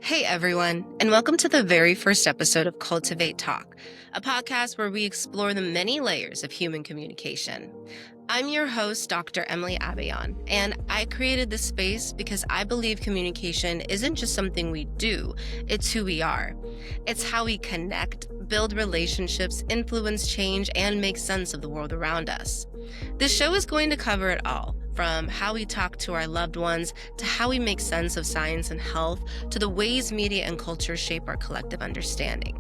Hey everyone, and welcome to the very first episode of Cultivate Talk, a podcast where we explore the many layers of human communication. I'm your host, Dr. Emily Abayon, and I created this space because I believe communication isn't just something we do, it's who we are. It's how we connect, build relationships, influence change, and make sense of the world around us. This show is going to cover it all, from how we talk to our loved ones, to how we make sense of science and health, to the ways media and culture shape our collective understanding.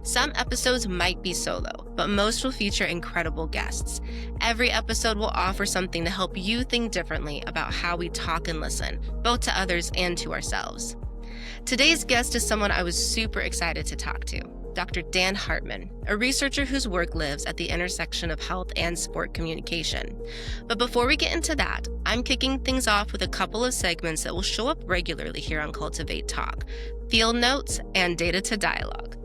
Some episodes might be solo, but most will feature incredible guests. Every episode will offer something to help you think differently about how we talk and listen, both to others and to ourselves. Today's guest is someone I was super excited to talk to, Dr. Dan Hartman, a researcher whose work lives at the intersection of health and sport communication. But before we get into that, I'm kicking things off with a couple of segments that will show up regularly here on Cultivate Talk: field notes and data to dialogue.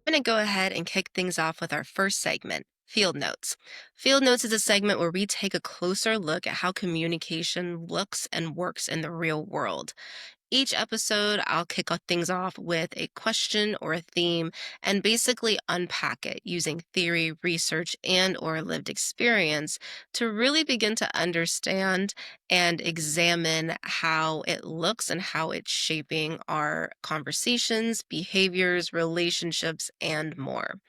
I'm going to go ahead and kick things off with our first segment, Field Notes. Field Notes is a segment where we take a closer look at how communication looks and works in the real world. Each episode, I'll kick things off with a question or a theme and basically unpack it using theory, research, and or lived experience to really begin to understand and examine how it looks and how it's shaping our conversations, behaviors, relationships, and more.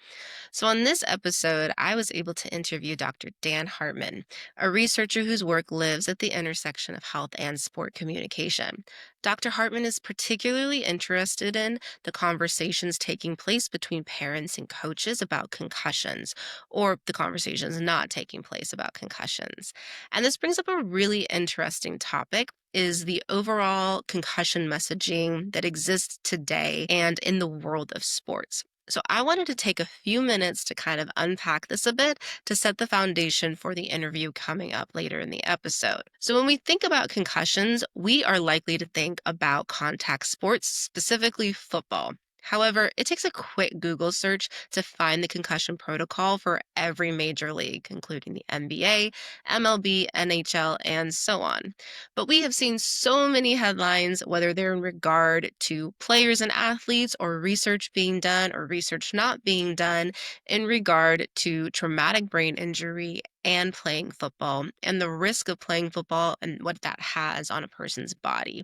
So, on this episode, I was able to interview Dr. Dan Hartman, a researcher whose work lives at the intersection of health and sport communication. Dr. Hartman is particularly interested in the conversations taking place between parents and coaches about concussions, or the conversations not taking place about concussions. And this brings up a really interesting topic. Is the overall concussion messaging that exists today and in the world of sports. So I wanted to take a few minutes to kind of unpack this a bit to set the foundation for the interview coming up later in the episode. So when we think about concussions, we are likely to think about contact sports, specifically football. However, it takes a quick Google search to find the concussion protocol for every major league, including the NBA, MLB, NHL, and so on. But we have seen so many headlines, whether they're in regard to players and athletes, or research being done or research not being done, in regard to traumatic brain injury and playing football and the risk of playing football and what that has on a person's body.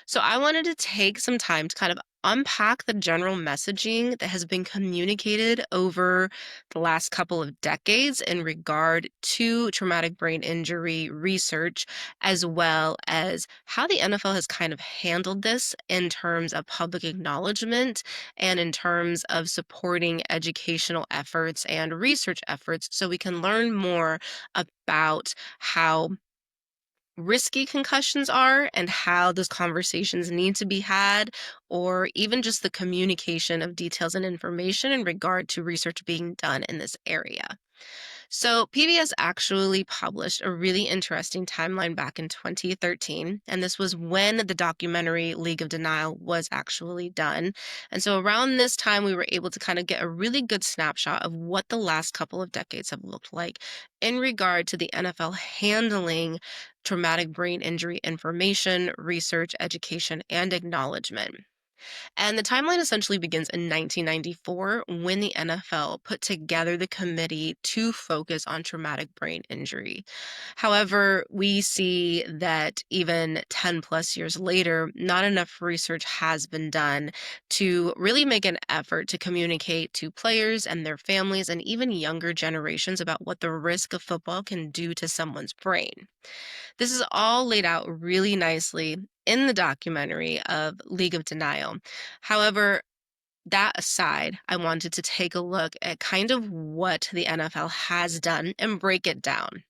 So I wanted to take some time to kind of unpack the general messaging that has been communicated over the last couple of decades in regard to traumatic brain injury research, as well as how the NFL has kind of handled this in terms of public acknowledgement and in terms of supporting educational efforts and research efforts so we can learn more about how risky concussions are and how those conversations need to be had, or even just the communication of details and information in regard to research being done in this area. So, PBS actually published a really interesting timeline back in 2013, and this was when the documentary League of Denial was actually done. And so, around this time, we were able to kind of get a really good snapshot of what the last couple of decades have looked like in regard to the NFL handling traumatic brain injury information, research, education, and acknowledgement. And the timeline essentially begins in 1994 when the NFL put together the committee to focus on traumatic brain injury. However, we see that even 10 plus years later, not enough research has been done to really make an effort to communicate to players and their families and even younger generations about what the risk of football can do to someone's brain. This is all laid out really nicely in the documentary of League of Denial. However, that aside, I wanted to take a look at kind of what the NFL has done and break it down.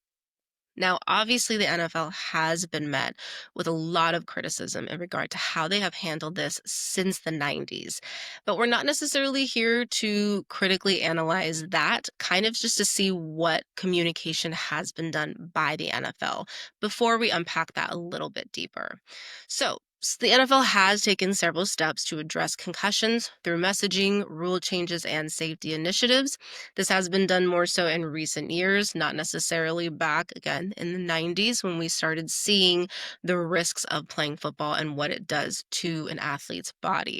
Now, obviously, the NFL has been met with a lot of criticism in regard to how they have handled this since the 90s. But we're not necessarily here to critically analyze that, kind of just to see what communication has been done by the NFL before we unpack that a little bit deeper. So, The NFL has taken several steps to address concussions through messaging, rule changes, and safety initiatives. This has been done more so in recent years, not necessarily back again in the 90s when we started seeing the risks of playing football and what it does to an athlete's body.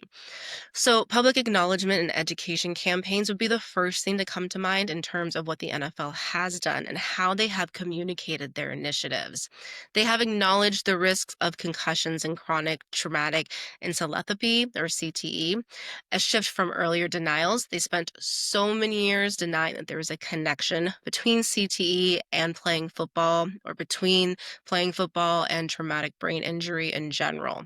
So, public acknowledgement and education campaigns would be the first thing to come to mind in terms of what the NFL has done and how they have communicated their initiatives. They have acknowledged the risks of concussions and chronic traumatic encephalopathy, or CTE, a shift from earlier denials. They spent so many years denying that there was a connection between CTE and playing football, or between playing football and traumatic brain injury in general.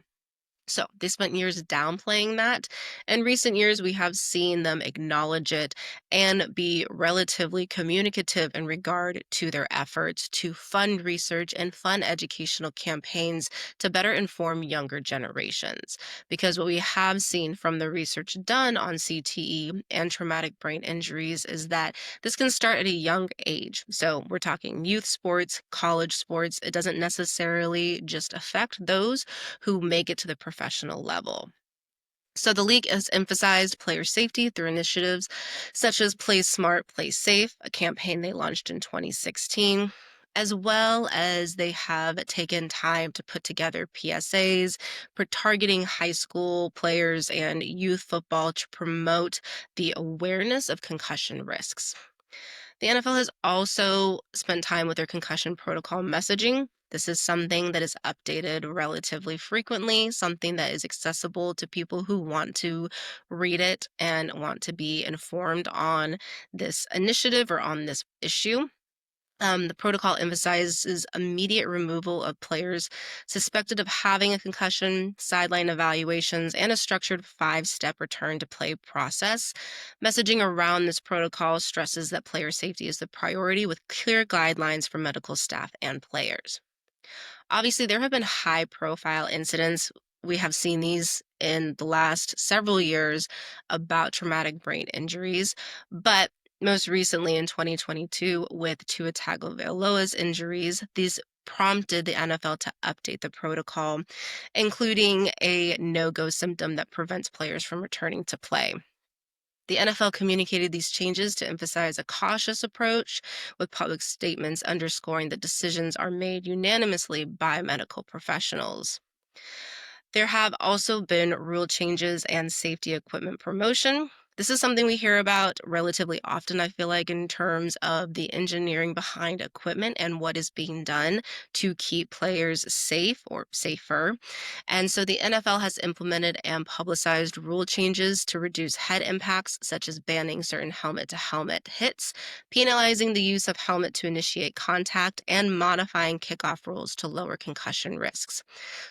So they spent years downplaying that. In recent years, we have seen them acknowledge it and be relatively communicative in regard to their efforts to fund research and fund educational campaigns to better inform younger generations. Because what we have seen from the research done on CTE and traumatic brain injuries is that this can start at a young age. So we're talking youth sports, college sports. It doesn't necessarily just affect those who make it to the professional level. So the league has emphasized player safety through initiatives such as Play Smart, Play Safe, a campaign they launched in 2016, as well as they have taken time to put together PSAs for targeting high school players and youth football to promote the awareness of concussion risks. The NFL has also spent time with their concussion protocol messaging. This is something that is updated relatively frequently, something that is accessible to people who want to read it and want to be informed on this initiative or on this issue. The protocol emphasizes immediate removal of players suspected of having a concussion, sideline evaluations, and a structured 5 step return to play process. Messaging around this protocol stresses that player safety is the priority with clear guidelines for medical staff and players. Obviously, there have been high profile incidents. We have seen these in the last several years about traumatic brain injuries, but most recently in 2022 with Tua Tagovailoa's injuries, these prompted the NFL to update the protocol, including a no-go symptom that prevents players from returning to play. The NFL communicated these changes to emphasize a cautious approach, with public statements underscoring that decisions are made unanimously by medical professionals. There have also been rule changes and safety equipment promotion. This is something we hear about relatively often, I feel like, in terms of the engineering behind equipment and what is being done to keep players safe or safer. And so the NFL has implemented and publicized rule changes to reduce head impacts, such as banning certain helmet to helmet hits, penalizing the use of helmet to initiate contact, and modifying kickoff rules to lower concussion risks.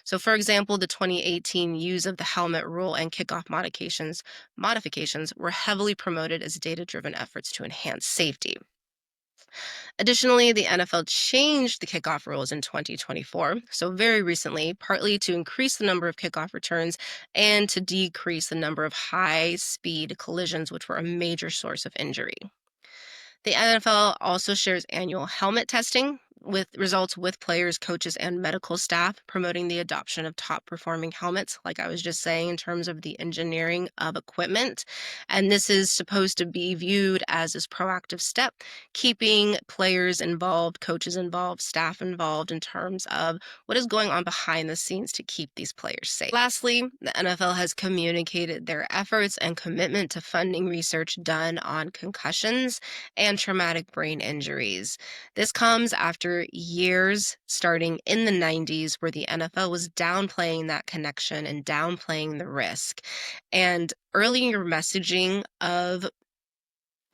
So, for example, the 2018 use of the helmet rule and kickoff modifications were heavily promoted as data-driven efforts to enhance safety. Additionally, the NFL changed the kickoff rules in 2024, so very recently, partly to increase the number of kickoff returns and to decrease the number of high-speed collisions, which were a major source of injury. The NFL also shares annual helmet testing with results with players, coaches, and medical staff, promoting the adoption of top performing helmets, like I was just saying, in terms of the engineering of equipment. And this is supposed to be viewed as this proactive step, keeping players involved, coaches involved, staff involved in terms of what is going on behind the scenes to keep these players safe. Lastly, the NFL has communicated their efforts and commitment to funding research done on concussions and traumatic brain injuries. This comes after years starting in the 90s where the NFL was downplaying that connection and downplaying the risk. And earlier messaging of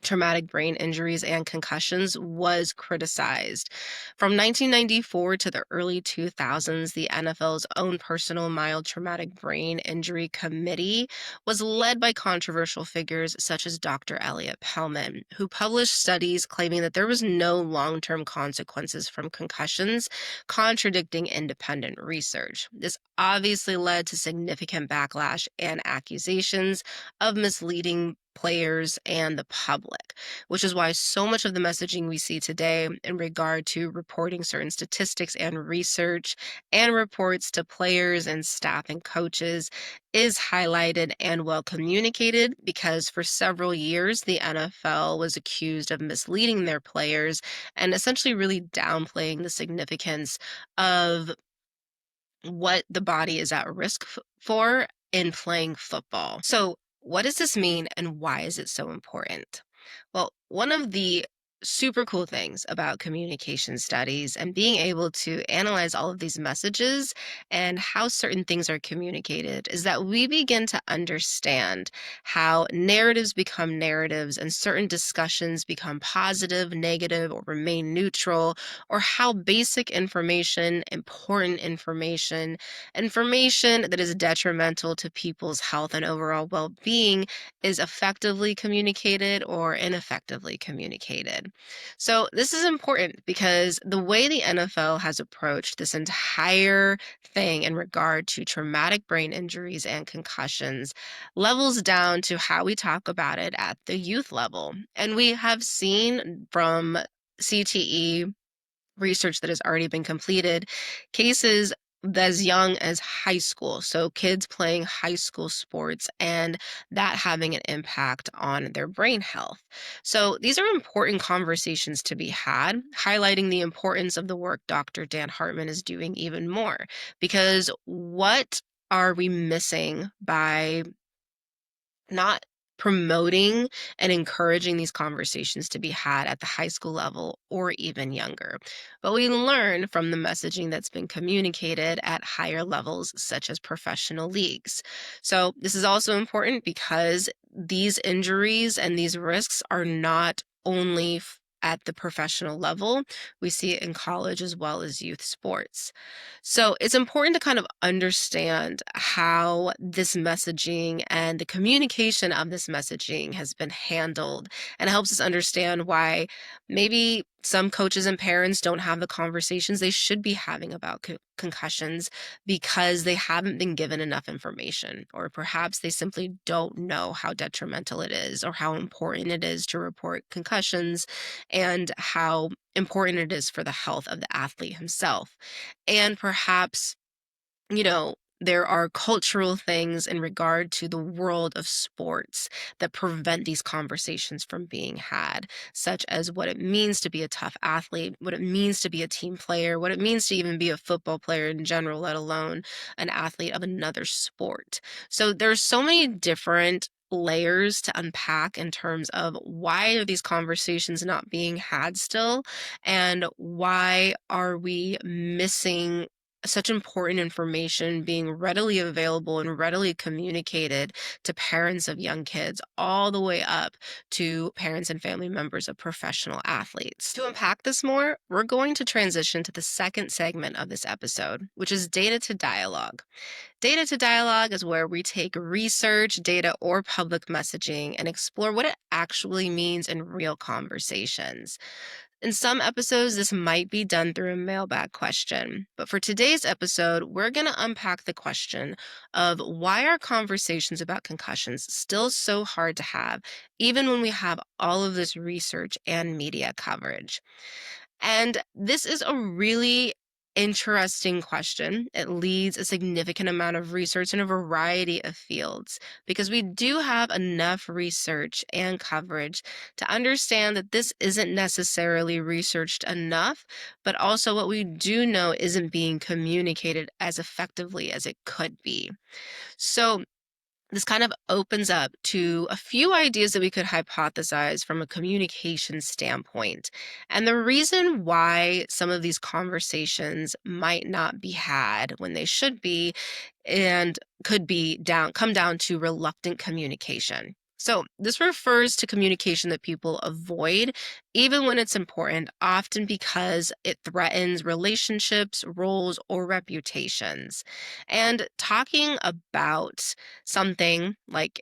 traumatic brain injuries and concussions was criticized. From 1994 to the early 2000s, the NFL's own personal mild traumatic brain injury committee was led by controversial figures such as Dr. Elliot Pellman, who published studies claiming that there was no long-term consequences from concussions, contradicting independent research. This obviously led to significant backlash and accusations of misleading players, and the public, which is why so much of the messaging we see today in regard to reporting certain statistics and research and reports to players and staff and coaches is highlighted and well communicated because for several years the NFL was accused of misleading their players and essentially really downplaying the significance of what the body is at risk for in playing football. So, what does this mean and why is it so important? Well, one of the super cool things about communication studies and being able to analyze all of these messages and how certain things are communicated is that we begin to understand how narratives become narratives and certain discussions become positive, negative, or remain neutral, or how basic information, important information that is detrimental to people's health and overall well being is effectively communicated or ineffectively communicated. So, this is important because the way the NFL has approached this entire thing in regard to traumatic brain injuries and concussions levels down to how we talk about it at the youth level. And we have seen from CTE research that has already been completed, cases as young as high school. So, kids playing high school sports and that having an impact on their brain health. So, these are important conversations to be had, highlighting the importance of the work Dr. Dan Hartman is doing even more. Because what are we missing by not promoting and encouraging these conversations to be had at the high school level or even younger? But we learn from the messaging that's been communicated at higher levels, such as professional leagues. So, this is also important because these injuries and these risks are not only at the professional level, we see it in college as well as youth sports. So it's important to kind of understand how this messaging and the communication of this messaging has been handled, and it helps us understand why maybe some coaches and parents don't have the conversations they should be having about concussions because they haven't been given enough information, or perhaps they simply don't know how detrimental it is or how important it is to report concussions and how important it is for the health of the athlete himself. And perhaps, there are cultural things in regard to the world of sports that prevent these conversations from being had, such as what it means to be a tough athlete, what it means to be a team player, what it means to even be a football player in general, let alone an athlete of another sport. So there's so many different layers to unpack in terms of why are these conversations not being had still, and why are we missing such important information being readily available and readily communicated to parents of young kids, all the way up to parents and family members of professional athletes. To unpack this more, we're going to transition to the second segment of this episode, which is data to dialogue. Data to dialogue is where we take research, data, or public messaging and explore what it actually means in real conversations. In some episodes, this might be done through a mailbag question. But for today's episode, we're going to unpack the question of why are conversations about concussions still so hard to have, even when we have all of this research and media coverage. And this is a really interesting question. It leads a significant amount of research in a variety of fields because we do have enough research and coverage to understand that this isn't necessarily researched enough, but also what we do know isn't being communicated as effectively as it could be. So, this kind of opens up to a few ideas that we could hypothesize from a communication standpoint. And the reason why some of these conversations might not be had when they should be and could be come down to reluctant communication. So, this refers to communication that people avoid, even when it's important, often because it threatens relationships, roles, or reputations. And talking about something like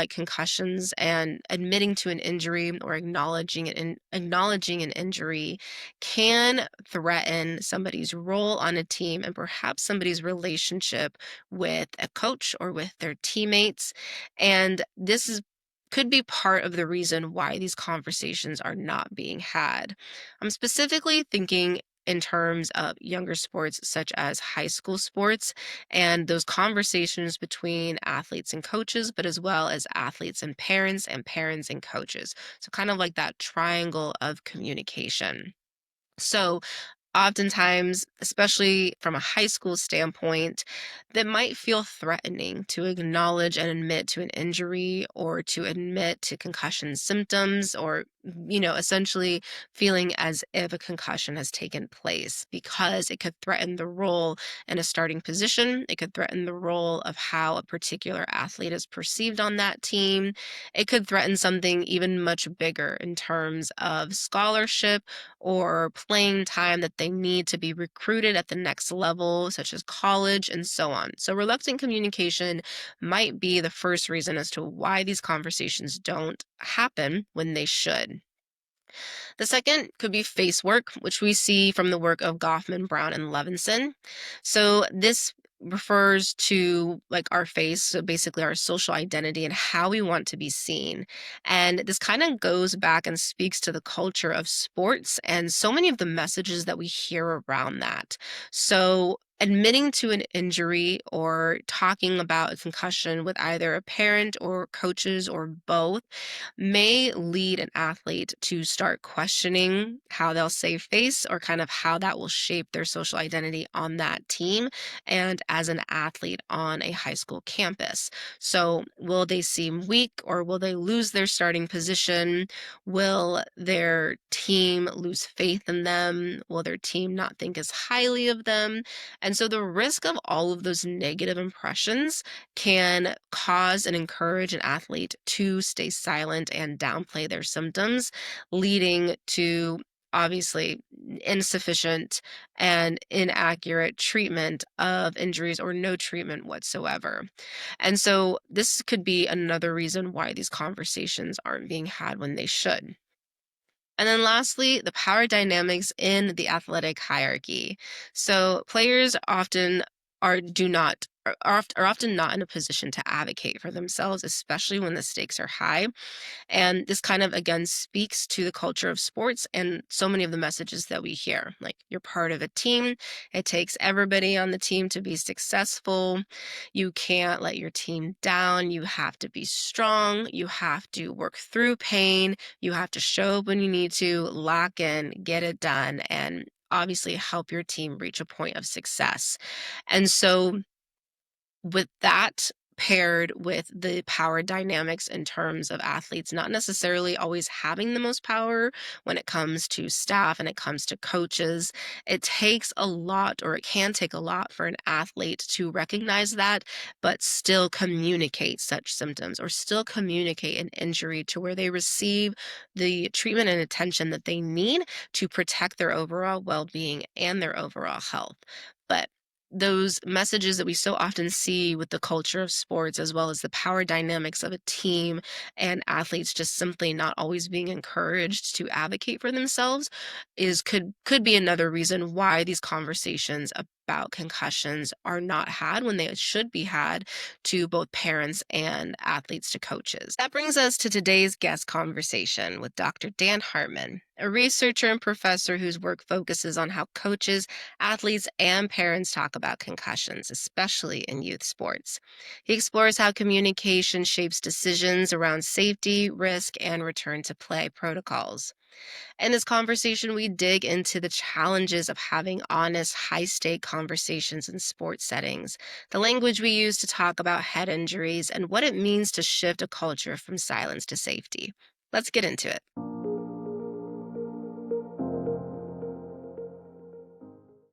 concussions and admitting to an injury or acknowledging an injury can threaten somebody's role on a team and perhaps somebody's relationship with a coach or with their teammates. And this is could be part of the reason why these conversations are not being had. I'm specifically thinking in terms of younger sports such as high school sports and those conversations between athletes and coaches, but as well as athletes and parents and coaches. So, kind of like that triangle of communication. So, oftentimes, especially from a high school standpoint, that might feel threatening to acknowledge and admit to an injury or to admit to concussion symptoms or, essentially feeling as if a concussion has taken place because it could threaten the role in a starting position. It could threaten the role of how a particular athlete is perceived on that team. It could threaten something even much bigger in terms of scholarship or playing time that they need to be recruited at the next level, such as college and so on. So, reluctant communication might be the first reason as to why these conversations don't happen when they should. The second could be face work, which we see from the work of Goffman, Brown, and Levinson. So this refers to like our face, so basically our social identity and how we want to be seen. And this kind of goes back and speaks to the culture of sports and so many of the messages that we hear around that. So admitting to an injury or talking about a concussion with either a parent or coaches or both may lead an athlete to start questioning how they'll save face or kind of how that will shape their social identity on that team and as an athlete on a high school campus. So, will they seem weak or will they lose their starting position? Will their team lose faith in them? Will their team not think as highly of them? And so, the risk of all of those negative impressions can cause and encourage an athlete to stay silent and downplay their symptoms, leading to obviously insufficient and inaccurate treatment of injuries or no treatment whatsoever. And so, this could be another reason why these conversations aren't being had when they should. And then lastly, the power dynamics in the athletic hierarchy. So players often are do not are often not in a position to advocate for themselves, especially when the stakes are high. And this kind of again speaks to the culture of sports and so many of the messages that we hear. Like you're part of a team. It takes everybody on the team to be successful. You can't let your team down. You have to be strong. You have to work through pain. You have to show up when you need to, lock in, get it done, and obviously help your team reach a point of success. And so with that paired with the power dynamics in terms of athletes not necessarily always having the most power when it comes to staff and it comes to coaches, it takes a lot or it can take a lot for an athlete to recognize that, but still communicate such symptoms or still communicate an injury to where they receive the treatment and attention that they need to protect their overall well-being and their overall health. But those messages that we so often see with the culture of sports, as well as the power dynamics of a team and athletes just simply not always being encouraged to advocate for themselves, is could be another reason why these conversations about concussions are not had when they should be had to both parents and athletes to coaches. That brings us to today's guest conversation with Dr. Dan Hartman, a researcher and professor whose work focuses on how coaches, athletes, and parents talk about concussions, especially in youth sports. He explores how communication shapes decisions around safety, risk, and return to play protocols. In this conversation, we dig into the challenges of having honest, high stake conversations in sports settings, the language we use to talk about head injuries, and what it means to shift a culture from silence to safety. Let's get into it.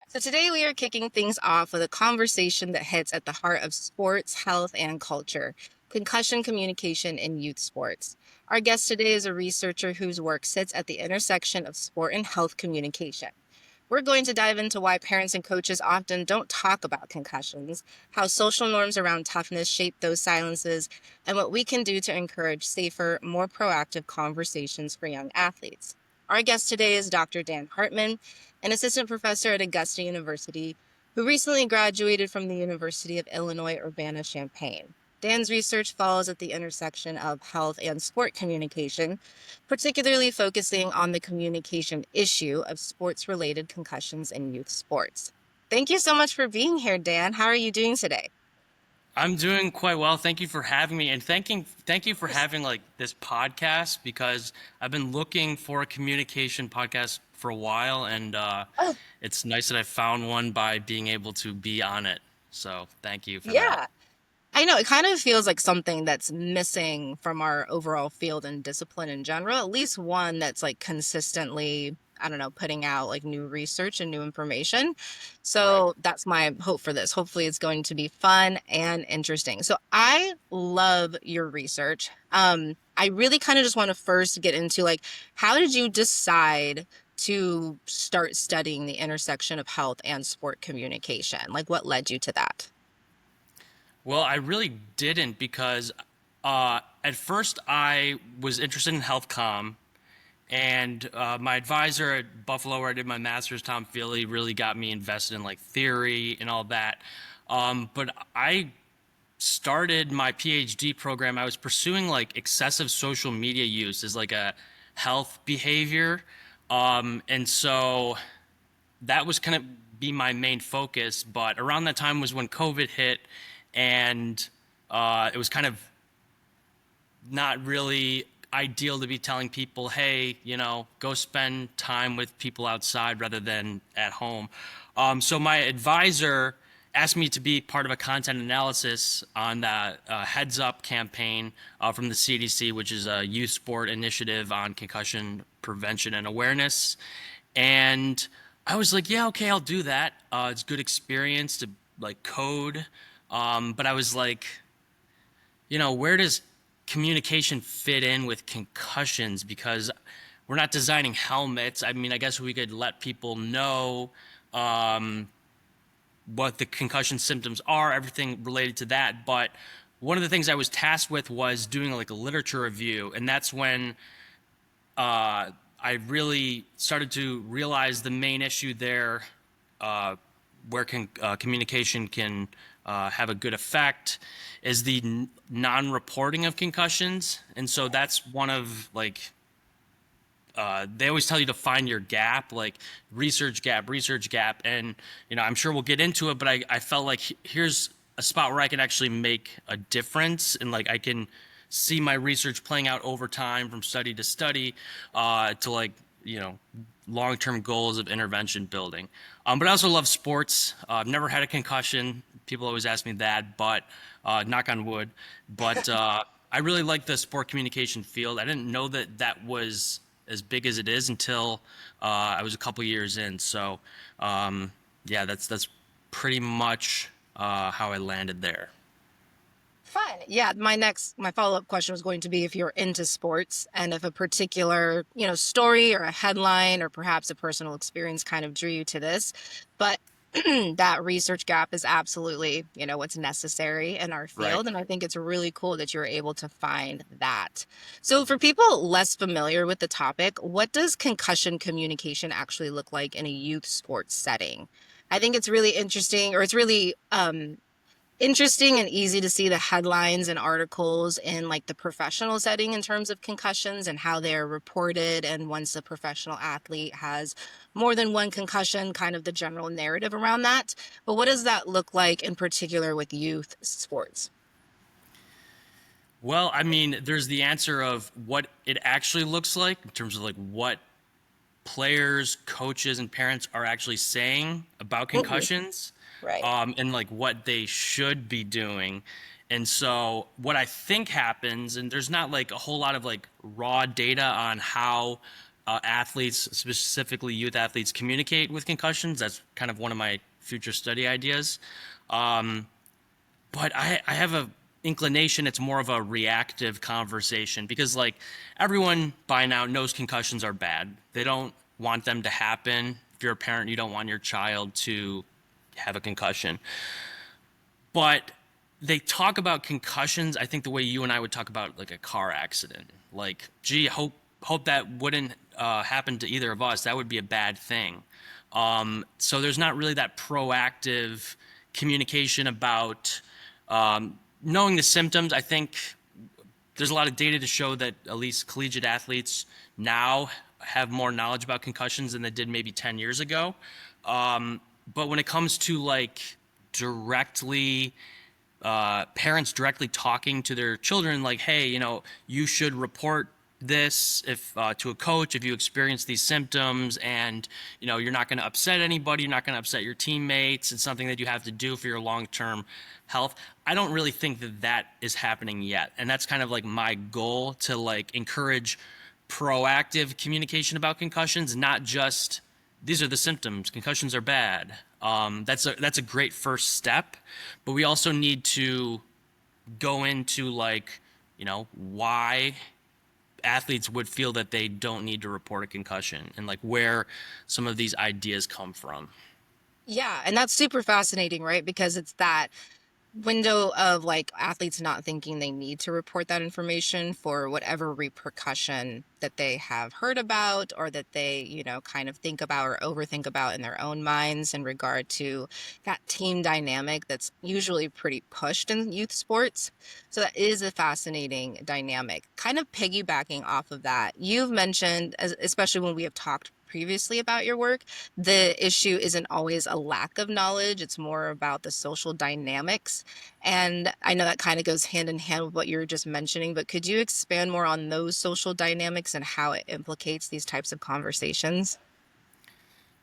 So, today we are kicking things off with a conversation that hits at the heart of sports, health, and culture. Concussion Communication in Youth Sports. Our guest today is a researcher whose work sits at the intersection of sport and health communication. We're going to dive into why parents and coaches often don't talk about concussions, how social norms around toughness shape those silences, and what we can do to encourage safer, more proactive conversations for young athletes. Our guest today is Dr. Dan Hartman, an assistant professor at Augusta University, who recently graduated from the University of Illinois Urbana-Champaign. Dan's research falls at the intersection of health and sport communication, particularly focusing on the communication issue of sports-related concussions in youth sports. Thank you so much for being here, Dan. How are you doing today? I'm doing quite well. Thank you for having me, and thank you Of for course. having like this podcast because I've been looking for a communication podcast for a while, and Oh, it's nice that I found one by being able to be on it. So thank you for that. yeah. I know it kind of feels like something that's missing from our overall field and discipline in general, at least one that's like consistently, I don't know, putting out like new research and new information. Right. So that's my hope for this. Hopefully it's going to be fun and interesting. So I love your research. I really kind of just want to first get into like, how did you decide to start studying the intersection of health and sport communication? Like what led you to that? Well, I really didn't because at first I was interested in health comm, and my advisor at Buffalo, where I did my master's, Tom Feely, really got me invested in like theory and all that. But I started my PhD program, I was pursuing like excessive social media use as like a health behavior. And so that was kind of be my main focus. But around that time was when COVID hit, and it was kind of not really ideal to be telling people, hey, go spend time with people outside rather than at home. So my advisor asked me to be part of a content analysis on the Heads Up campaign from the CDC, which is a youth sport initiative on concussion prevention and awareness. And I was like, yeah, okay, I'll do that. It's good experience to like code. But I was like, where does communication fit in with concussions? Because we're not designing helmets. I mean, I guess we could let people know what the concussion symptoms are, everything related to that. But one of the things I was tasked with was doing like a literature review, and that's when I really started to realize the main issue there, where communication can have a good effect, is the non-reporting of concussions. And so that's one of like they always tell you to find your gap, like research gap. And, I'm sure we'll get into it, but I felt like here's a spot where I can actually make a difference, and like I can see my research playing out over time from study to study to like, long-term goals of intervention building. But I also love sports. I've never had a concussion. People always ask me that, but knock on wood. But I really like the sport communication field. I didn't know that that was as big as it is until I was a couple years in. So yeah, that's pretty much how I landed there. Fun. Yeah, my follow-up question was going to be if you're into sports and if a particular, story or a headline or perhaps a personal experience kind of drew you to this. But that research gap is absolutely, what's necessary in our Right. field. And I think it's really cool that you're able to find that. So for people less familiar with the topic, what does concussion communication actually look like in a youth sports setting? I think it's really interesting, or it's really interesting and easy to see the headlines and articles in like the professional setting in terms of concussions and how they're reported, and once a professional athlete has more than one concussion, kind of the general narrative around that. But what does that look like in particular with youth sports? Well, I mean, there's the answer of what it actually looks like in terms of like what players, coaches, and parents are actually saying about Mhm. concussions, Right. and like what they should be doing. And so, what I think happens, and there's not like a whole lot of like raw data on how athletes, specifically youth athletes, communicate with concussions. That's kind of one of my future study ideas. But I have a inclination, it's more of a reactive conversation because, like, everyone by now knows concussions are bad. They don't want them to happen. If you're a parent, you don't want your child to have a concussion. But they talk about concussions, I think, the way you and I would talk about like a car accident. Like, gee, hope that wouldn't happen to either of us. That would be a bad thing. So there's not really that proactive communication about knowing the symptoms. I think there's a lot of data to show that at least collegiate athletes now have more knowledge about concussions than they did maybe 10 years ago. But when it comes to like directly parents directly talking to their children, like, hey, you should report this if to a coach if you experience these symptoms, and you're not going to upset anybody, you're not going to upset your teammates, it's something that you have to do for your long-term health. I don't really think that that is happening yet, and that's kind of like my goal, to like encourage proactive communication about concussions, not just these are the symptoms, concussions are bad. That's a great first step, but we also need to go into like, why athletes would feel that they don't need to report a concussion, and like where some of these ideas come from. Yeah, and that's super fascinating, right? Because it's that window of like athletes not thinking they need to report that information for whatever repercussion that they have heard about, or that they, kind of think about or overthink about in their own minds in regard to that team dynamic that's usually pretty pushed in youth sports. So that is a fascinating dynamic. Kind of piggybacking off of that, you've mentioned, especially when we have talked previously about your work, the issue isn't always a lack of knowledge, it's more about the social dynamics. And I know that kind of goes hand in hand with what you were just mentioning, but could you expand more on those social dynamics and how it implicates these types of conversations?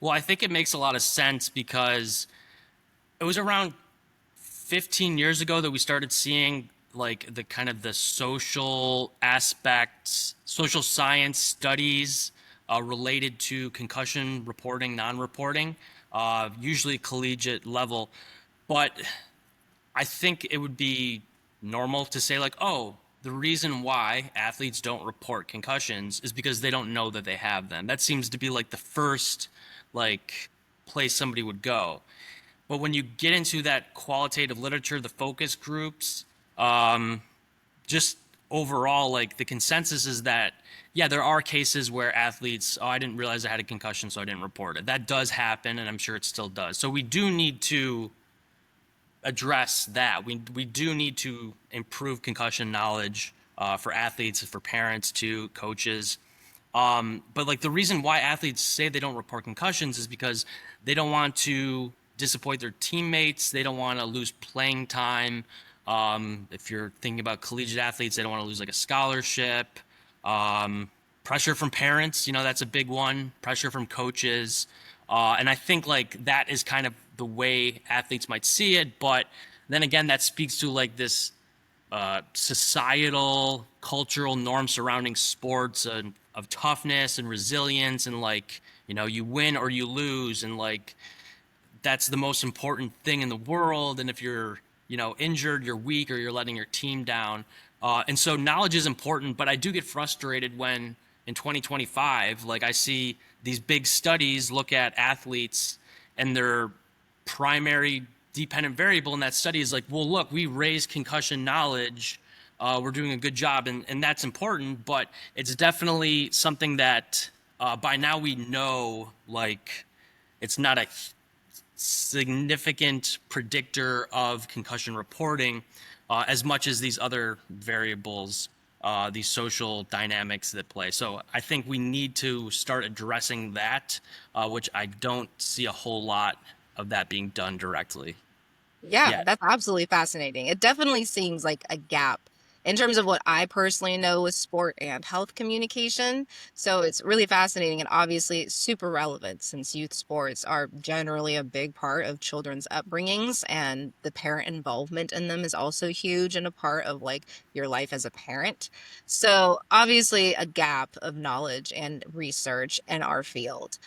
Well, I think it makes a lot of sense because it was around 15 years ago that we started seeing like the kind of the social aspects, social science studies related to concussion reporting, non-reporting, usually collegiate level. But I think it would be normal to say like, oh, the reason why athletes don't report concussions is because they don't know that they have them. That seems to be like the first like place somebody would go. But when you get into that qualitative literature, the focus groups, just overall, like the consensus is that, yeah, there are cases where athletes, oh, I didn't realize I had a concussion, so I didn't report it. That does happen, and I'm sure it still does. So we do need to address that. We do need to improve concussion knowledge for athletes, for parents, to coaches. But like the reason why athletes say they don't report concussions is because they don't want to disappoint their teammates. They don't want to lose playing time. If you're thinking about collegiate athletes, they don't want to lose like a scholarship. Pressure from parents, that's a big one. Pressure from coaches. And I think like that is kind of the way athletes might see it. But then again, that speaks to like this societal, cultural norm surrounding sports of toughness and resilience, and like, you win or you lose, and like that's the most important thing in the world. And if you're, injured, you're weak, or you're letting your team down. And so knowledge is important, but I do get frustrated when in 2025, like I see these big studies look at athletes and their primary dependent variable in that study is like, well, look, we raised concussion knowledge. We're doing a good job. And that's important, but it's definitely something that by now we know, like, it's not a significant predictor of concussion reporting as much as these other variables, these social dynamics that play. So I think we need to start addressing that, which I don't see a whole lot of that being done directly Yeah, yet. that's absolutely fascinating. It definitely seems like a gap in terms of what I personally know with sport and health communication. So it's really fascinating and obviously super relevant, since youth sports are generally a big part of children's upbringings, and the parent involvement in them is also huge and a part of like your life as a parent. So obviously a gap of knowledge and research in our field.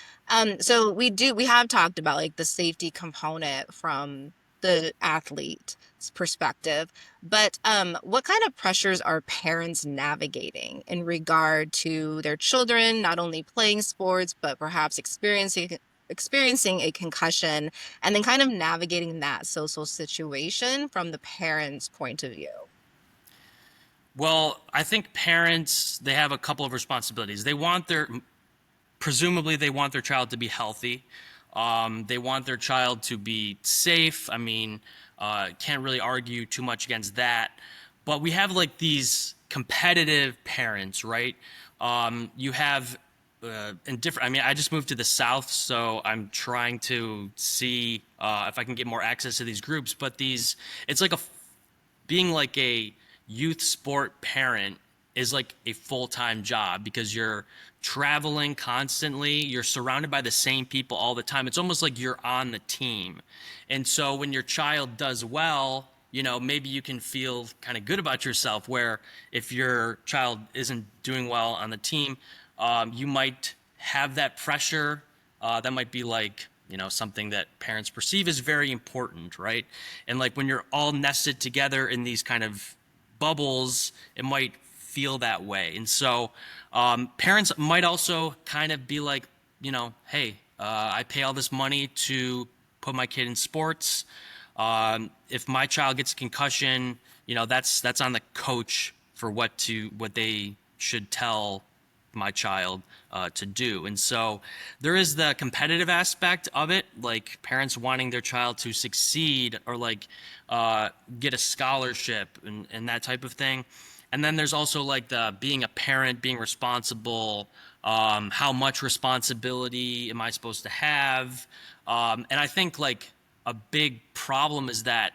So we have talked about like the safety component from the athlete perspective. But what kind of pressures are parents navigating in regard to their children not only playing sports but perhaps experiencing a concussion, and then kind of navigating that social situation from the parents' point of view? Well, I think parents, they have a couple of responsibilities. Presumably, they want their child to be healthy. They want their child to be safe. I mean, can't really argue too much against that. But we have like these competitive parents, right? You have in different. I mean, I just moved to the South, so I'm trying to see if I can get more access to these groups. But it's like being like a youth sport parent is like a full-time job because you're traveling constantly, you're surrounded by the same people all the time. It's almost like you're on the team. And so when your child does well, maybe you can feel kind of good about yourself, where if your child isn't doing well on the team, you might have that pressure. That might be like, something that parents perceive as very important, right? And like when you're all nested together in these kind of bubbles, it might feel that way. And so parents might also kind of be like, hey, I pay all this money to put my kid in sports. If my child gets a concussion, that's on the coach for what they should tell my child to do. And so there is the competitive aspect of it, like parents wanting their child to succeed or like get a scholarship and that type of thing. And then there's also like the being a parent, being responsible, how much responsibility am I supposed to have? And I think like a big problem is that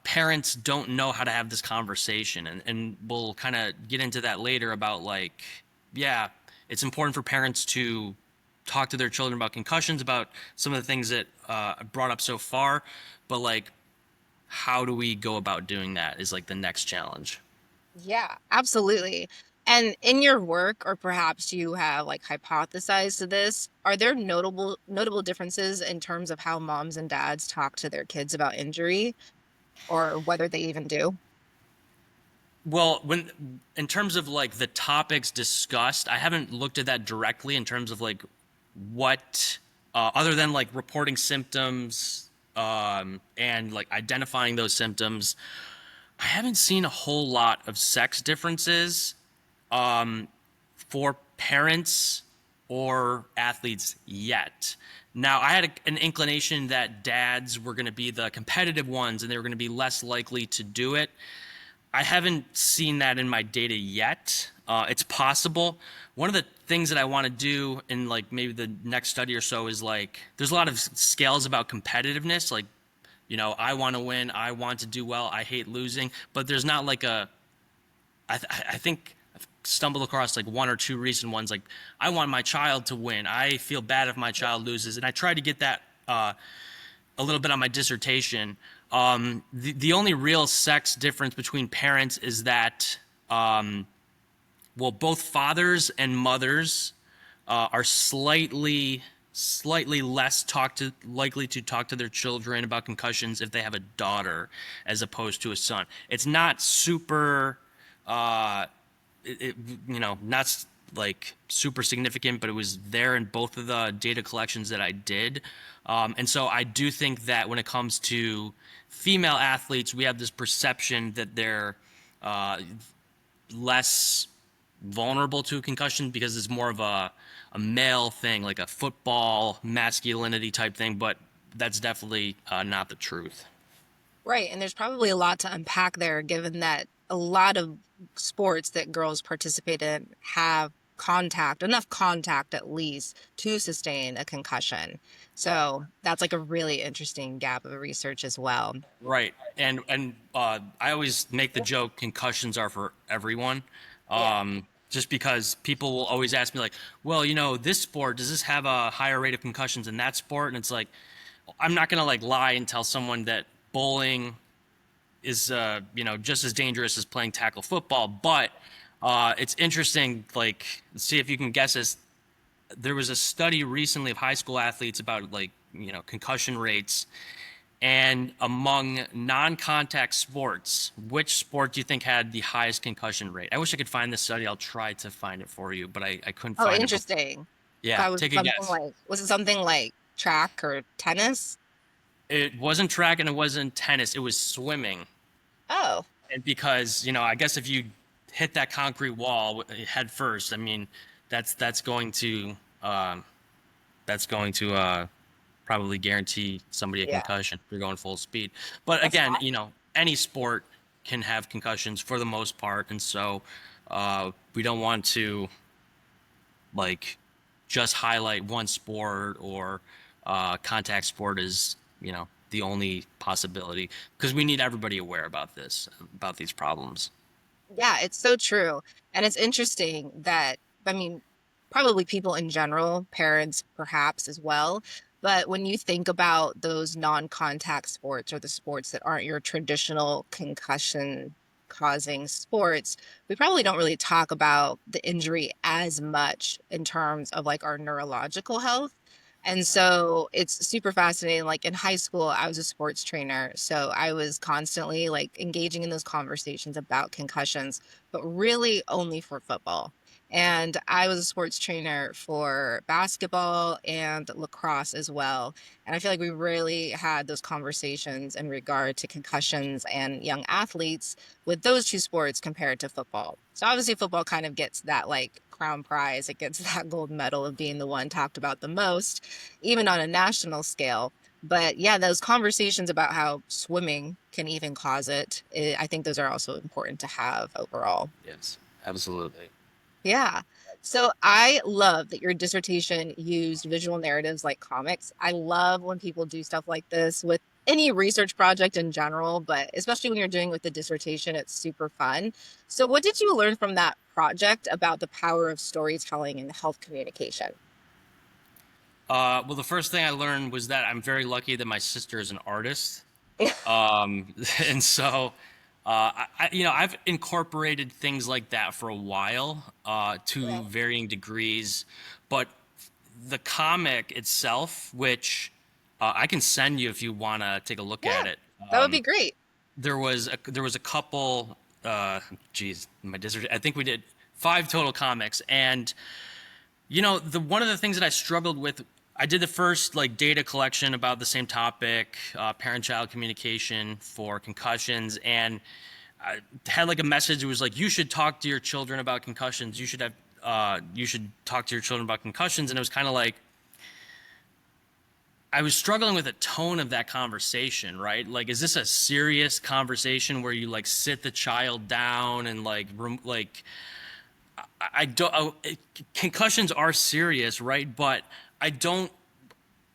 parents don't know how to have this conversation. And we'll kind of get into that later about like, yeah, it's important for parents to talk to their children about concussions, about some of the things that I brought up so far. But like, how do we go about doing that is like the next challenge. Yeah, absolutely. And in your work, or perhaps you have like hypothesized to this, are there notable differences in terms of how moms and dads talk to their kids about injury, or whether they even do? Well, in terms of like the topics discussed, I haven't looked at that directly in terms of like what, other than like reporting symptoms and like identifying those symptoms. I haven't seen a whole lot of sex differences for parents or athletes yet. Now, I had an inclination that dads were going to be the competitive ones and they were going to be less likely to do it. I haven't seen that in my data yet. It's possible. One of the things that I want to do in like maybe the next study or so is like there's a lot of scales about competitiveness. Like, I want to win. I want to do well. I hate losing. But there's not like I think I've stumbled across like one or two recent ones. Like, I want my child to win. I feel bad if my child loses. And I tried to get that a little bit on my dissertation. The only real sex difference between parents is that, well, both fathers and mothers are slightly less likely to talk to their children about concussions if they have a daughter as opposed to a son. It's not super, it, not like super significant, but it was there in both of the data collections that I did. And so I do think that when it comes to female athletes, we have this perception that they're less vulnerable to a concussion because it's more of a male thing, like a football masculinity type thing, but that's definitely not the truth. Right. And there's probably a lot to unpack there, given that a lot of sports that girls participate in have enough contact at least to sustain a concussion. So that's like a really interesting gap of research as well. Right. And I always make the joke concussions are for everyone. Yeah. Just because people will always ask me like, well, this sport, does this have a higher rate of concussions than that sport? And it's like, I'm not going to like lie and tell someone that bowling is, just as dangerous as playing tackle football. But it's interesting, like, see if you can guess this. There was a study recently of high school athletes about like, concussion rates. And among non-contact sports, which sport do you think had the highest concussion rate? I wish I could find this study. I'll try to find it for you, but I couldn't Oh, find it before. interesting. Yeah, God, take a guess. was it something like track or tennis? It wasn't track and it wasn't tennis. It was swimming. Oh, And because, I guess if you hit that concrete wall head first, I mean, that's going to um, that's going to probably guarantee somebody a yeah, concussion if you're going full speed. But that's again, wild. any sport can have concussions for the most part, and so we don't want to like just highlight one sport or contact sport as the only possibility because we need everybody aware about these problems. Yeah, it's so true. And it's interesting that, I mean, probably people in general, parents perhaps as well, but when you think about those non-contact sports or the sports that aren't your traditional concussion causing sports, we probably don't really talk about the injury as much in terms of like our neurological health. And so it's super fascinating. Like in high school, I was a sports trainer. So I was constantly like engaging in those conversations about concussions, but really only for football. And I was a sports trainer for basketball and lacrosse as well. And I feel like we really had those conversations in regard to concussions and young athletes with those two sports compared to football. So obviously football kind of gets that like crown prize. It gets that gold medal of being the one talked about the most, even on a national scale. But yeah, those conversations about how swimming can even cause it, I think those are also important to have overall. Yes, absolutely. Yeah. So I love that your dissertation used visual narratives like comics. I love when people do stuff like this with any research project in general, but especially when you're doing with the dissertation, it's super fun. So what did you learn from that project about the power of storytelling in health communication? Well, the first thing I learned was that I'm very lucky that my sister is an artist. And so, I've incorporated things like that for a while, to Yeah. varying degrees. But the comic itself, which I can send you if you want to take a look Yeah, at it. that would be great. There was a couple. Geez, my dissertation. I think we did 5 total comics, and the one of the things that I struggled with, I did the first like data collection about the same topic, parent-child communication for concussions, and I had like a message. It was like you should talk to your children about concussions. You should talk to your children about concussions, and it was kind of like I was struggling with the tone of that conversation, right? Like, is this a serious conversation where you like sit the child down and like I don't. Concussions are serious, right? But I don't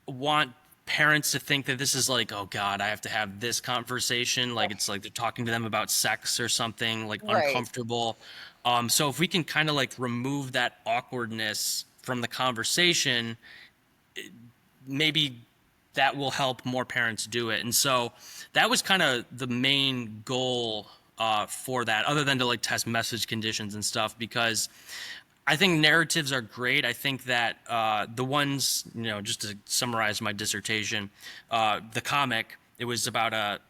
want parents to think that this is like, oh God, I have to have this conversation. Like it's like they're talking to them about sex or something, like Right. uncomfortable. So if we can kind of like remove that awkwardness from the conversation, maybe that will help more parents do it. And so that was kind of the main goal for that, other than to like test message conditions and stuff, because I think narratives are great. I think that the ones, just to summarize my dissertation, the comic, it was about a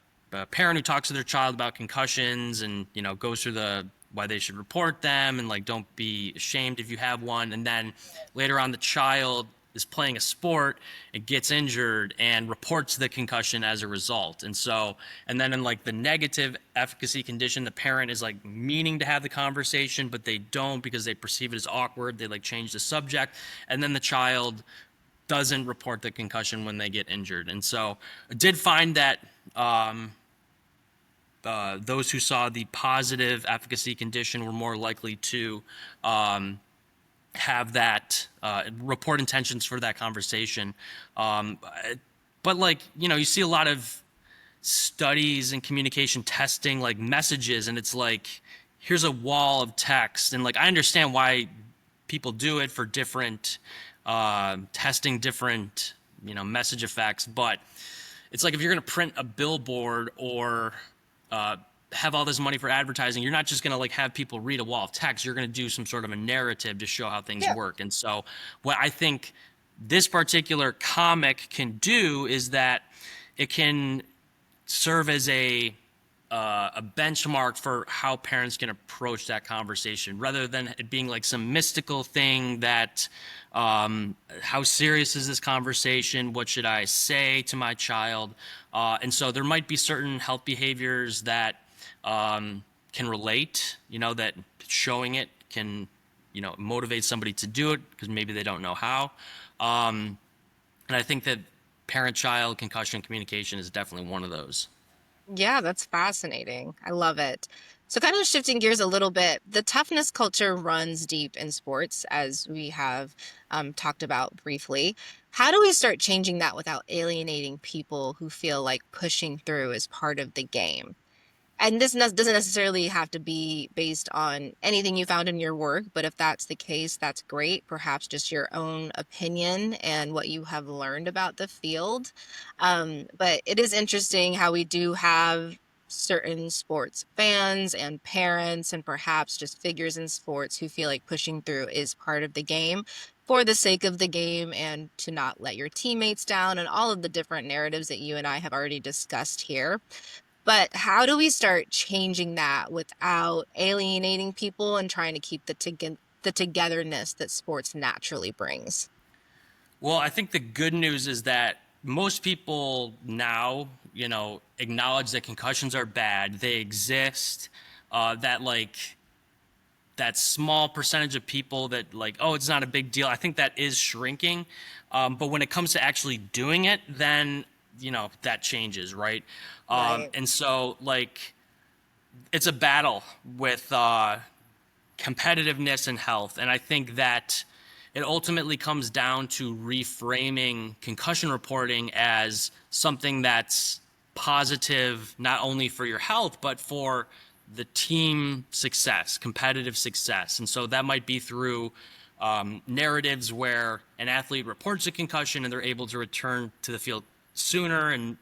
parent who talks to their child about concussions and, goes through why they should report them and like don't be ashamed if you have one. And then later on, the child is playing a sport and gets injured and reports the concussion as a result. And then in like the negative efficacy condition, the parent is like meaning to have the conversation, but they don't because they perceive it as awkward. They like change the subject. And then the child doesn't report the concussion when they get injured. And so I did find that those who saw the positive efficacy condition were more likely to have that report intentions for that conversation. Um, but like, you see a lot of studies and communication testing like messages, and it's like, here's a wall of text. And like, I understand why people do it for different testing different, message effects. But it's like if you're going to print a billboard or uh, have all this money for advertising, you're not just going to like have people read a wall of text. You're going to do some sort of a narrative to show how things Yeah. work. And so, what I think this particular comic can do is that it can serve as a benchmark for how parents can approach that conversation rather than it being like some mystical thing that how serious is this conversation, what should I say to my child, and so there might be certain health behaviors that can relate, that showing it can motivate somebody to do it because maybe they don't know how, and I think that parent-child concussion communication is definitely one of those. Yeah, that's fascinating. I love it. So, kind of shifting gears a little bit, the toughness culture runs deep in sports, as we have talked about briefly. How do we start changing that without alienating people who feel like pushing through is part of the game? And this doesn't necessarily have to be based on anything you found in your work, but if that's the case, that's great. Perhaps just your own opinion and what you have learned about the field. But it is interesting how we do have certain sports fans and parents, and perhaps just figures in sports who feel like pushing through is part of the game for the sake of the game and to not let your teammates down, and all of the different narratives that you and I have already discussed here. But how do we start changing that without alienating people and trying to keep the togetherness that sports naturally brings? Well, I think the good news is that most people now, acknowledge that concussions are bad. They exist. That like that small percentage of people that like, oh, it's not a big deal. I think that is shrinking. But when it comes to actually doing it, then that changes, right? Right. And so like it's a battle with competitiveness and health. And I think that it ultimately comes down to reframing concussion reporting as something that's positive, not only for your health, but for the team success, competitive success. And so that might be through narratives where an athlete reports a concussion and they're able to return to the field sooner and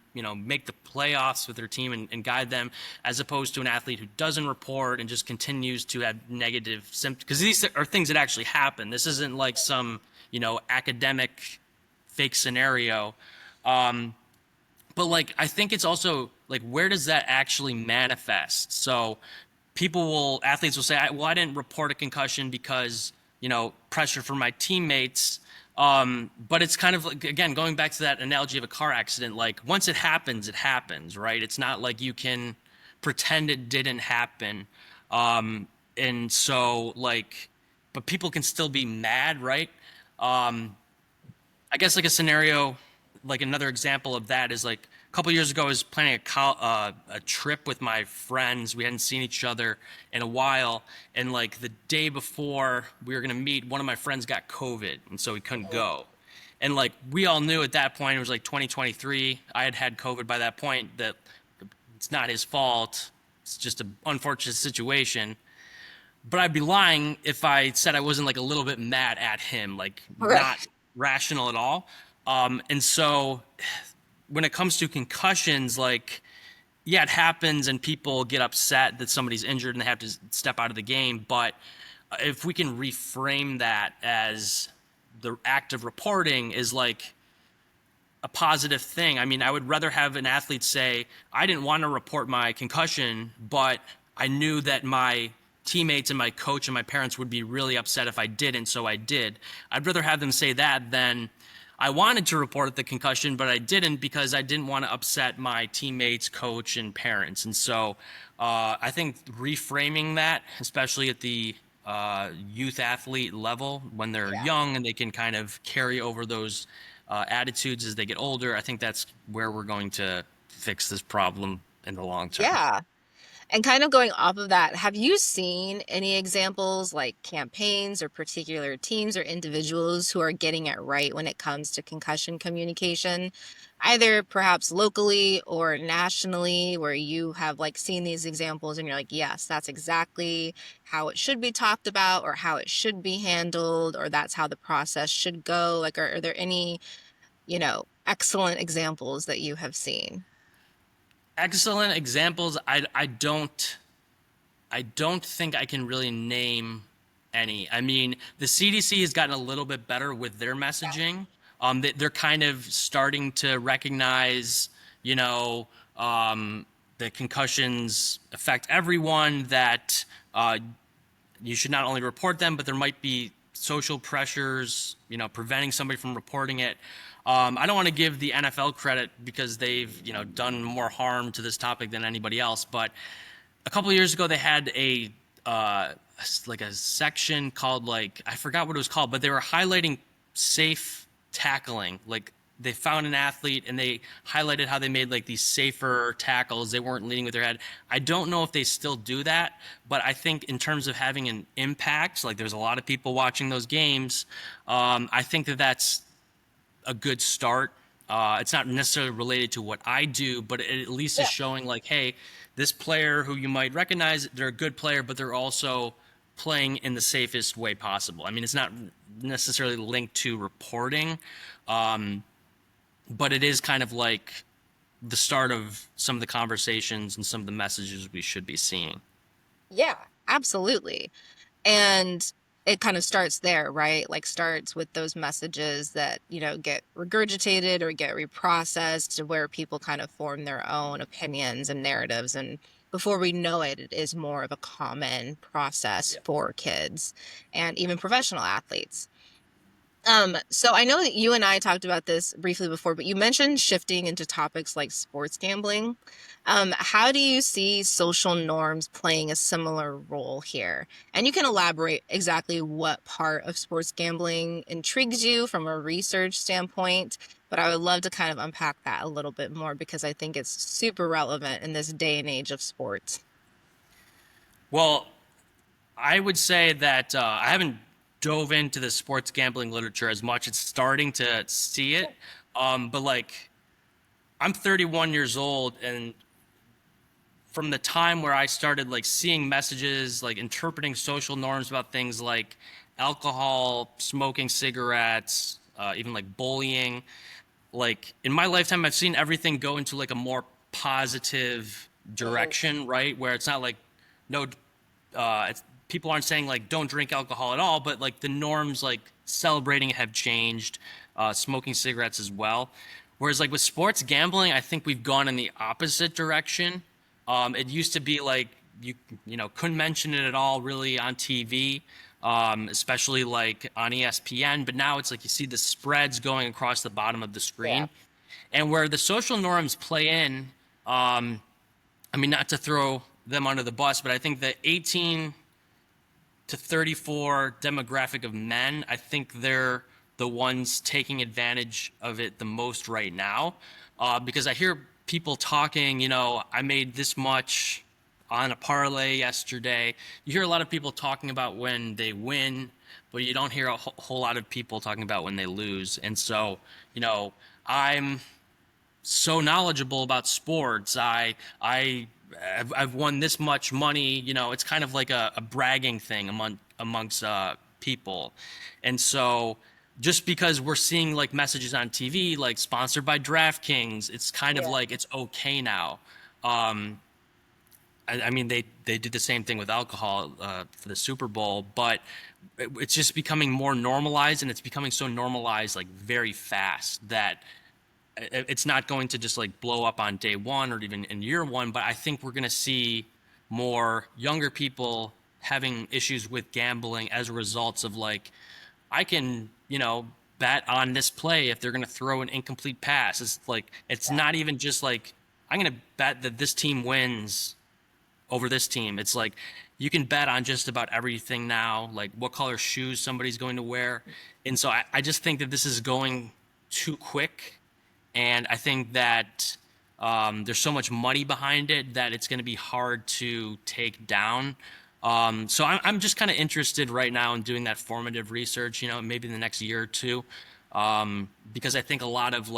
make the playoffs with their team and guide them, as opposed to an athlete who doesn't report and just continues to have negative symptoms, because these are things that actually happen. This isn't like some academic fake scenario. But like I think it's also like, where does that actually manifest? So athletes will say, well, I didn't report a concussion because pressure from my teammates. But it's kind of like, again, going back to that analogy of a car accident, like once it happens, right? It's not like you can pretend it didn't happen. And so like, but people can still be mad, right? I guess like a scenario, like another example of that is like a couple years ago, I was planning a trip with my friends. We hadn't seen each other in a while, and like the day before we were gonna meet, one of my friends got COVID, and so he couldn't go. And like we all knew at that point, it was like 2023. I had had COVID by that point. That it's not his fault. It's just an unfortunate situation. But I'd be lying if I said I wasn't like a little bit mad at him, like not Right. rational at all. And so when it comes to concussions, like, yeah, it happens and people get upset that somebody's injured and they have to step out of the game. But if we can reframe that as the act of reporting is like a positive thing. I mean, I would rather have an athlete say, I didn't want to report my concussion, but I knew that my teammates and my coach and my parents would be really upset if I didn't, so I did. I'd rather have them say that than I wanted to report the concussion, but I didn't because I didn't want to upset my teammates, coach, and parents. And so I think reframing that, especially at the youth athlete level, when they're Yeah. young and they can kind of carry over those attitudes as they get older, I think that's where we're going to fix this problem in the long term. Yeah. And kind of going off of that, have you seen any examples like campaigns or particular teams or individuals who are getting it right when it comes to concussion communication, either perhaps locally or nationally, where you have like seen these examples and you're like, yes, that's exactly how it should be talked about or how it should be handled, or that's how the process should go? Like, are there any, excellent examples that you have seen? Excellent examples. I don't think I can really name any. I mean, the CDC has gotten a little bit better with their messaging. They're kind of starting to recognize, you know, that concussions affect everyone, that you should not only report them, but there might be social pressures, preventing somebody from reporting it. I don't want to give the NFL credit because they've, done more harm to this topic than anybody else. But a couple of years ago, they had uh, like a section called I forgot what it was called, but they were highlighting safe tackling. Like they found an athlete and they highlighted how they made these safer tackles. They weren't leading with their head. I don't know if they still do that, but I think in terms of having an impact, like there's a lot of people watching those games. I think that that's a good start. It's not necessarily related to what I do, but it at least is Yeah. showing hey, this player who you might recognize, they're a good player, but they're also playing in the safest way possible. I mean, it's not necessarily linked to reporting, but it is kind of like the start of some of the conversations and some of the messages we should be seeing. Yeah, absolutely. And it kind of starts there, right? Like starts with those messages that, get regurgitated or get reprocessed to where people kind of form their own opinions and narratives. And before we know it, it is more of a common process Yeah. for kids and even professional athletes. So I know that you and I talked about this briefly before, but you mentioned shifting into topics like sports gambling. How do you see social norms playing a similar role here? And you can elaborate exactly what part of sports gambling intrigues you from a research standpoint, but I would love to kind of unpack that a little bit more because I think it's super relevant in this day and age of sports. Well, I would say that I haven't dove into the sports gambling literature as much. It's starting to see it. But I'm 31 years old, and from the time where I started seeing messages, interpreting social norms about things like alcohol, smoking cigarettes, even bullying, in my lifetime, I've seen everything go into a more positive Mm, direction, right? Where it's not no, people aren't saying don't drink alcohol at all, but the norms celebrating it have changed, smoking cigarettes as well. Whereas with sports gambling, I think we've gone in the opposite direction. It used to be you couldn't mention it at all really on TV, especially on ESPN. But now it's you see the spreads going across the bottom of the yeah. screen, and where the social norms play in. I mean, not to throw them under the bus, but I think the 18 to 34 demographic of men, I think they're the ones taking advantage of it the most right now. Because I hear people talking, I made this much on a parlay yesterday. You hear a lot of people talking about when they win, but you don't hear a whole lot of people talking about when they lose. And so, I'm so knowledgeable about sports. I've won this much money. It's kind of like a bragging thing amongst people, and so just because we're seeing messages on TV sponsored by DraftKings, it's kind of Yeah. it's okay now. I mean they did the same thing with alcohol for the Super Bowl, but it's just becoming more normalized, and it's becoming so normalized very fast that it's not going to just blow up on day one or even in year one, but I think we're going to see more younger people having issues with gambling as a result of I can, bet on this play if they're going to throw an incomplete pass. It's it's not even just I'm going to bet that this team wins over this team. It's you can bet on just about everything now, like what color shoes somebody's going to wear. And so I just think that this is going too quick. And I think that there's so much money behind it that it's going to be hard to take down. So I'm just kind of interested right now in doing that formative research, maybe in the next year or two, because I think a lot of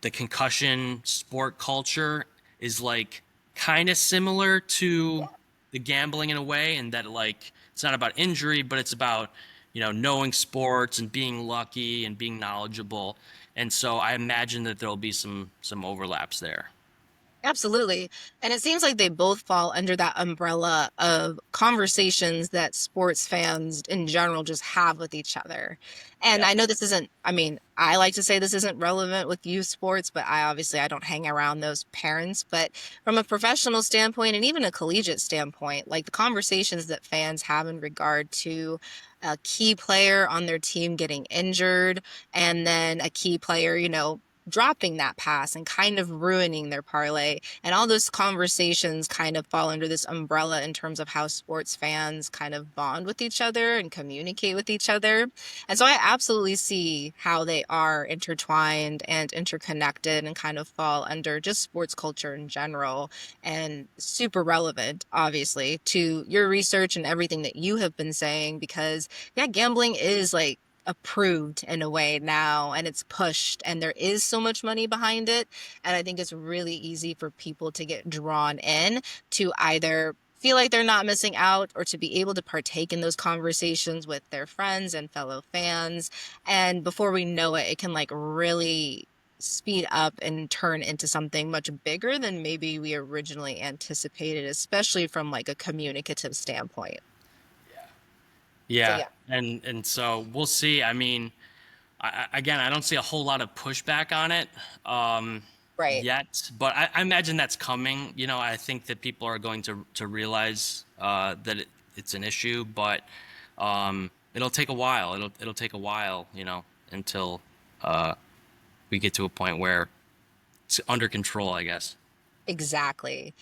the concussion sport culture is kind of similar to the gambling in a way, and that it's not about injury, but it's about knowing sports and being lucky and being knowledgeable. And so I imagine that there'll be some overlaps there. Absolutely. And it seems like they both fall under that umbrella of conversations that sports fans in general just have with each other. And Yeah. I know this isn't, I mean, I like to say this isn't relevant with youth sports, but I don't hang around those parents. But from a professional standpoint and even a collegiate standpoint, like the conversations that fans have in regard to a key player on their team getting injured and then a key player, dropping that pass and kind of ruining their parlay. And all those conversations kind of fall under this umbrella in terms of how sports fans kind of bond with each other and communicate with each other. And so I absolutely see how they are intertwined and interconnected and kind of fall under just sports culture in general and super relevant, obviously, to your research and everything that you have been saying because, yeah, gambling is like approved in a way now and it's pushed and there is so much money behind it, and I think it's really easy for people to get drawn in to either feel like they're not missing out or to be able to partake in those conversations with their friends and fellow fans, and before we know it can like really speed up and turn into something much bigger than maybe we originally anticipated, especially from like a communicative standpoint. So Yeah, yeah. and so we'll see. I mean, again, I don't see a whole lot of pushback on it um, Right. yet, but I imagine that's coming. I think that people are going to realize that it's an issue, but it'll take a while. It'll take a while, until we get to a point where it's under control, I guess. Exactly.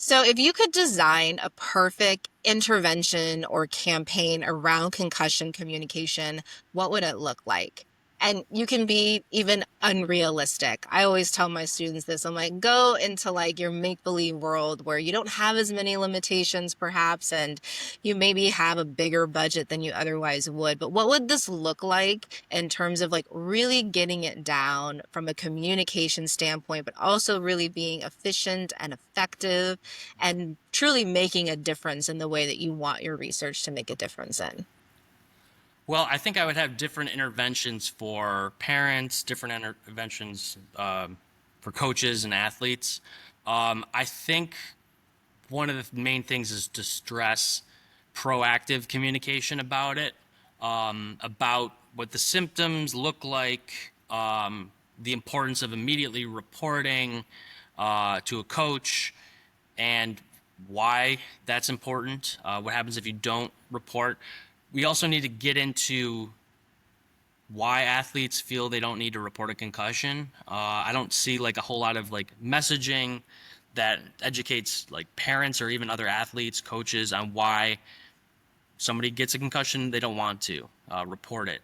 So, if you could design a perfect intervention or campaign around concussion communication, what would it look like? And you can be even unrealistic. I always tell my students this. I'm like, go into like your make-believe world where you don't have as many limitations, perhaps, and you maybe have a bigger budget than you otherwise would. But what would this look like in terms of like really getting it down from a communication standpoint, but also really being efficient and effective and truly making a difference in the way that you want your research to make a difference in? Well, I think I would have different interventions for parents, different interventions for coaches and athletes. I think one of the main things is to stress proactive communication about it, about what the symptoms look like, the importance of immediately reporting to a coach, and why that's important. What happens if you don't report? We also need to get into why athletes feel they don't need to report a concussion. I don't see like a whole lot of like messaging that educates like parents or even other athletes, coaches on why somebody gets a concussion, they don't want to report it.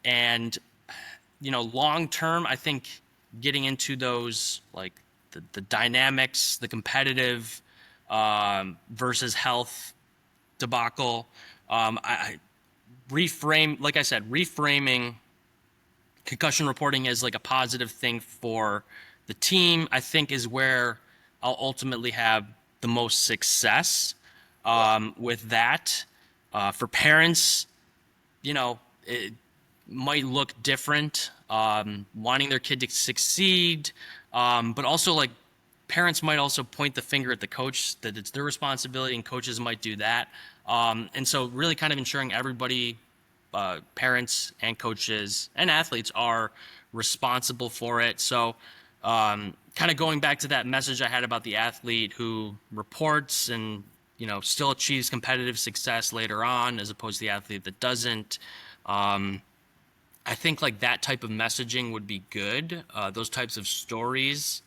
And long term, I think getting into those like the dynamics, the competitive versus health debacle. I reframe, like I said, reframing concussion reporting as like a positive thing for the team, I think is where I'll ultimately have the most success Yeah. with that. For parents, it might look different, wanting their kid to succeed, but also like parents might also point the finger at the coach that it's their responsibility, and coaches might do that. And so, really, kind of ensuring everybody, parents and coaches and athletes, are responsible for it. So, kind of going back to that message I had about the athlete who reports and still achieves competitive success later on, as opposed to the athlete that doesn't. I think like that type of messaging would be good. Those types of stories,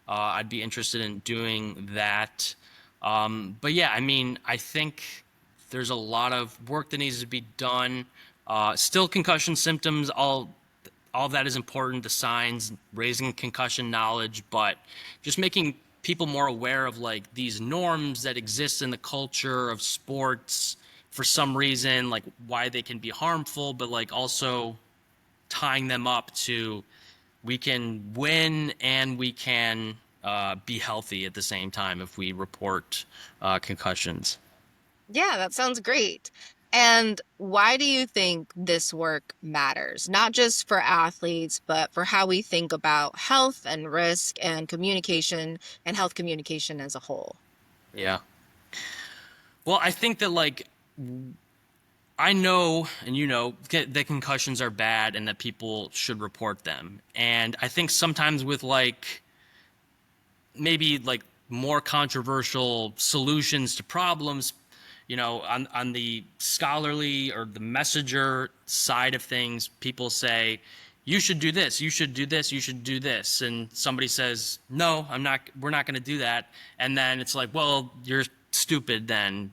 I'd be interested in doing that. But yeah, I mean, I think there's a lot of work that needs to be done. Still, concussion symptoms, all of that is important. The signs, raising concussion knowledge, but just making people more aware of like these norms that exist in the culture of sports for some reason, like why they can be harmful, but like also tying them up to we can win and we can be healthy at the same time if we report concussions. Yeah, that sounds great. And why do you think this work matters? Not just for athletes, but for how we think about health and risk and communication and health communication as a whole. Yeah. Well, I think that I know and that concussions are bad and that people should report them. And I think sometimes with maybe more controversial solutions to problems, on the scholarly or the messenger side of things, people say, you should do this, you should do this, you should do this. And somebody says, no, we're not going to do that. And then it's like, well, you're stupid then.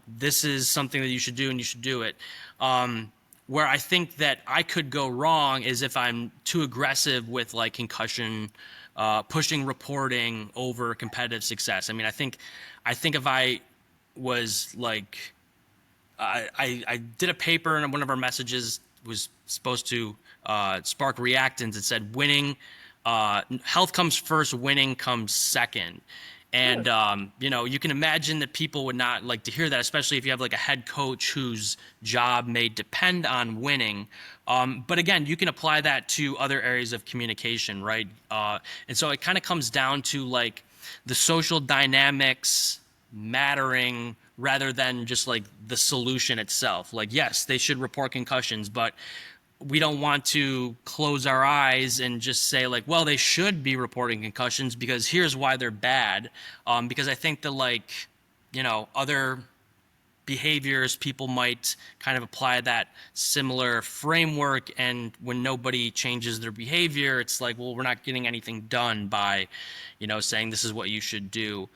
This is something that you should do and you should do it. Where I think that I could go wrong is if I'm too aggressive with concussion, pushing reporting over competitive success. I mean, I think if I was I did a paper and one of our messages was supposed to spark reactance. It said winning, health comes first, winning comes second. And you can imagine that people would not like to hear that, especially if you have a head coach whose job may depend on winning. But again, you can apply that to other areas of communication, right? And so it kind of comes down to the social dynamics mattering rather than just the solution itself. Yes, they should report concussions, but we don't want to close our eyes and just say well, they should be reporting concussions because here's why they're bad. Because I think that other behaviors, people might kind of apply that similar framework, and when nobody changes their behavior, it's well, we're not getting anything done by saying this is what you should do.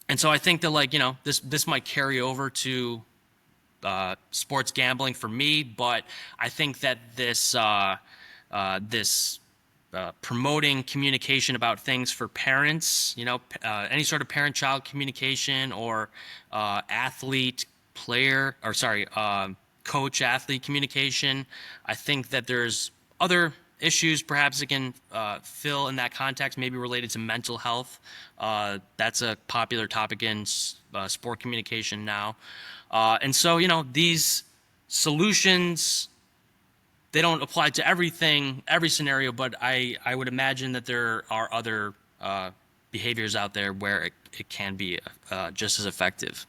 And so I think that this might carry over to sports gambling for me, but I think that this promoting communication about things for parents, any sort of parent-child communication or coach-athlete communication. I think that there's other issues perhaps that can fill in that context, maybe related to mental health. That's a popular topic in sport communication now. And so, these solutions, they don't apply to everything, every scenario, but I would imagine that there are other behaviors out there where it can be just as effective.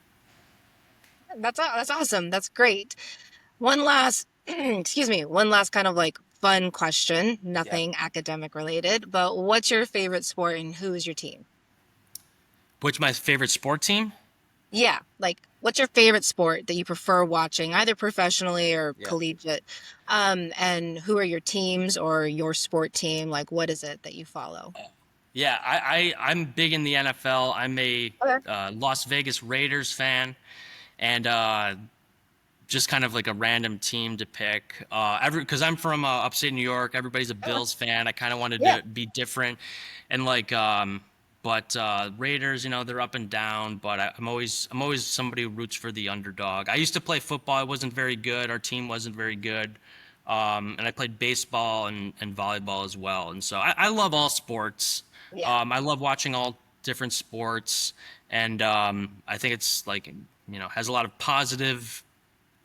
That's awesome. That's great. One last, excuse me, one last kind of fun question, nothing academic related, but what's your favorite sport and who is your team? What's my favorite sport team? Yeah, what's your favorite sport that you prefer watching, either professionally or Yeah. collegiate? And who are your teams or your sport team? What is it that you follow? Yeah, I'm big in the NFL. I'm a Okay. Las Vegas Raiders fan, and just kind of a random team to pick. Because I'm from upstate New York, everybody's a Bills fan. I kind of wanted Yeah. to be different, and but Raiders, they're up and down. But I'm always somebody who roots for the underdog. I used to play football. I wasn't very good. Our team wasn't very good. And I played baseball and volleyball as well. And so I love all sports. Yeah. I love watching all different sports, and I think it's has a lot of positive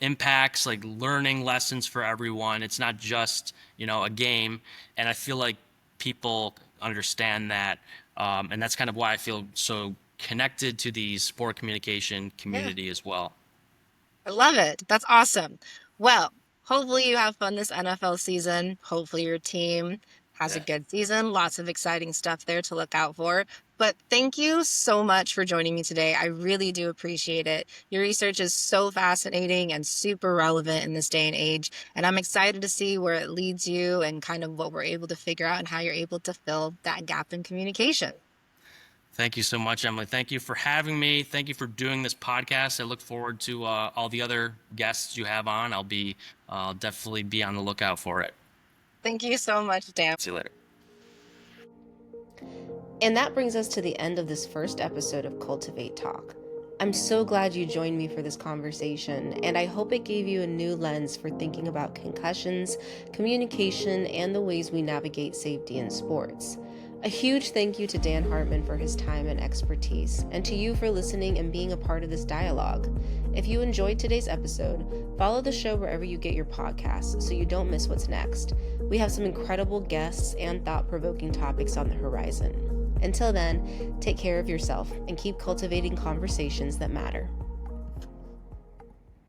impacts, learning lessons for everyone. It's not just a game, and I feel like people understand that, and that's kind of why I feel so connected to the sport communication community as well. I love it. That's awesome. Well, hopefully you have fun this NFL season. Hopefully your team has a Yeah. good season. Lots of exciting stuff there to look out for. But thank you so much for joining me today. I really do appreciate it. Your research is so fascinating and super relevant in this day and age. And I'm excited to see where it leads you and kind of what we're able to figure out and how you're able to fill that gap in communication. Thank you so much, Emily. Thank you for having me. Thank you for doing this podcast. I look forward to all the other guests you have on. I'll definitely be on the lookout for it. Thank you so much, Dan. See you later. And that brings us to the end of this first episode of Cultivate Talk. I'm so glad you joined me for this conversation, and I hope it gave you a new lens for thinking about concussions, communication, and the ways we navigate safety in sports. A huge thank you to Dan Hartman for his time and expertise, and to you for listening and being a part of this dialogue. If you enjoyed today's episode, follow the show wherever you get your podcasts so you don't miss what's next. We have some incredible guests and thought-provoking topics on the horizon. Until then, take care of yourself and keep cultivating conversations that matter.